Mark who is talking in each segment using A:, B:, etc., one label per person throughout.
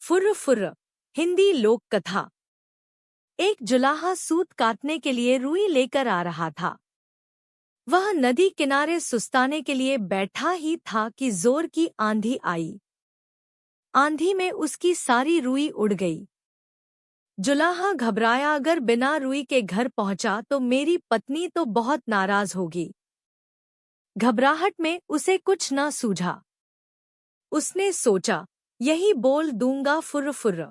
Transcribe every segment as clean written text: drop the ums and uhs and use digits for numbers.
A: फुर्र फुर्र हिंदी लोक कथा। एक जुलाहा सूत काटने के लिए रुई लेकर आ रहा था। वह नदी किनारे सुस्ताने के लिए बैठा ही था कि जोर की आंधी आई। आंधी में उसकी सारी रुई उड़ गई। जुलाहा घबराया, अगर बिना रुई के घर पहुंचा तो मेरी पत्नी तो बहुत नाराज होगी। घबराहट में उसे कुछ न सूझा। उसने सोचा, यही बोल दूंगा फुर्र फुर्र।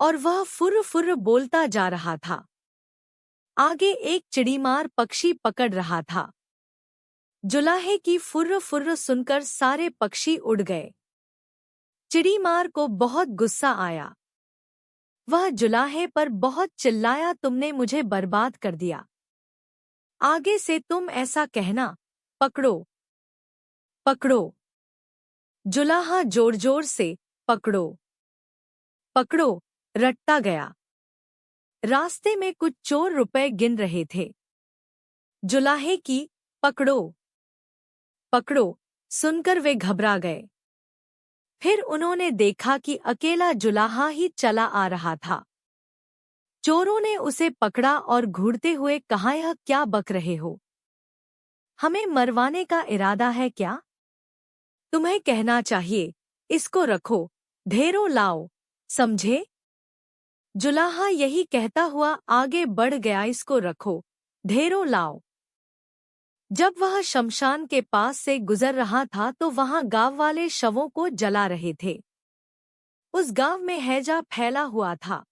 A: और वह फुर्र फुर्र बोलता जा रहा था। आगे एक चिड़ीमार पक्षी पकड़ रहा था। जुलाहे की फुर्र फुर्र सुनकर सारे पक्षी उड़ गए। चिड़ीमार को बहुत गुस्सा आया। वह जुलाहे पर बहुत चिल्लाया, तुमने मुझे बर्बाद कर दिया। आगे से तुम ऐसा कहना, पकड़ो पकड़ो। जुलाहा जोर जोर से पकड़ो पकड़ो रटता गया। रास्ते में कुछ चोर रुपए गिन रहे थे। जुलाहे की पकड़ो पकड़ो सुनकर वे घबरा गए। फिर उन्होंने देखा कि अकेला जुलाहा ही चला आ रहा था। चोरों ने उसे पकड़ा और घूरते हुए कहा, यह क्या बक रहे हो? हमें मरवाने का इरादा है क्या? तुम्हें कहना चाहिए, इसको रखो, ढेरों लाओ, समझे? जुलाहा यही कहता हुआ आगे बढ़ गया, इसको रखो, ढेरों लाओ। जब वह शमशान के पास से गुजर रहा था तो वहां गांव वाले शवों को जला रहे थे। उस गांव में हैजा फैला हुआ था।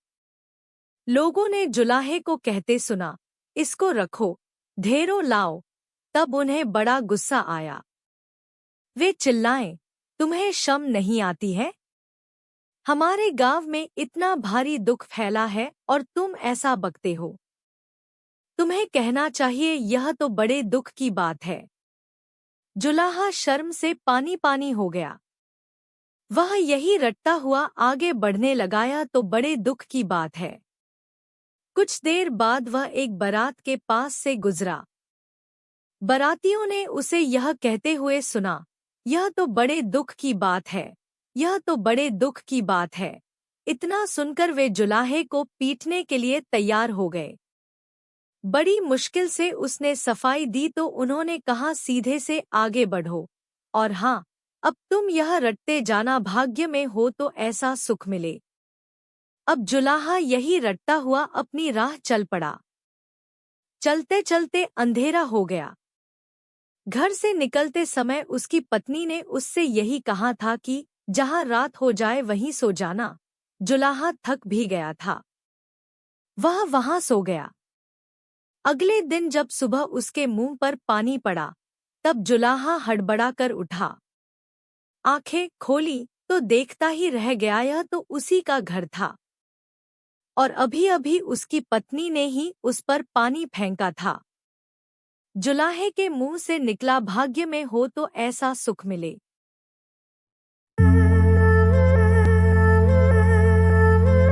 A: लोगों ने जुलाहे को कहते सुना, इसको रखो, ढेरों लाओ। तब उन्हें बड़ा गुस्सा आया। वे चिल्लाए, तुम्हें शर्म नहीं आती है? हमारे गांव में इतना भारी दुख फैला है और तुम ऐसा बकते हो। तुम्हें कहना चाहिए, यह तो बड़े दुख की बात है। जुलाहा शर्म से पानी पानी हो गया। वह यही रटता हुआ आगे बढ़ने लगाया, तो बड़े दुख की बात है। कुछ देर बाद वह एक बारात के पास से गुजरा। बारातियों ने उसे यह कहते हुए सुना, यह तो बड़े दुख की बात है, यह तो बड़े दुख की बात है। इतना सुनकर वे जुलाहे को पीटने के लिए तैयार हो गए। बड़ी मुश्किल से उसने सफाई दी तो उन्होंने कहा, सीधे से आगे बढ़ो, और हाँ, अब तुम यह रटते जाना, भाग्य में हो तो ऐसा सुख मिले। अब जुलाहा यही रटता हुआ अपनी राह चल पड़ा। चलते चलते अंधेरा हो गया। घर से निकलते समय उसकी पत्नी ने उससे यही कहा था कि जहाँ रात हो जाए वहीं सो जाना। जुलाहा थक भी गया था। वह वहां सो गया। अगले दिन जब सुबह उसके मुंह पर पानी पड़ा, तब जुलाहा हड़बड़ा कर उठा। आंखें खोली तो देखता ही रह गया, यह तो उसी का घर था और अभी अभी उसकी पत्नी ने ही उस पर पानी फेंका था। जुलाहे के मुंह से निकला, भाग्य में हो तो ऐसा सुख मिले।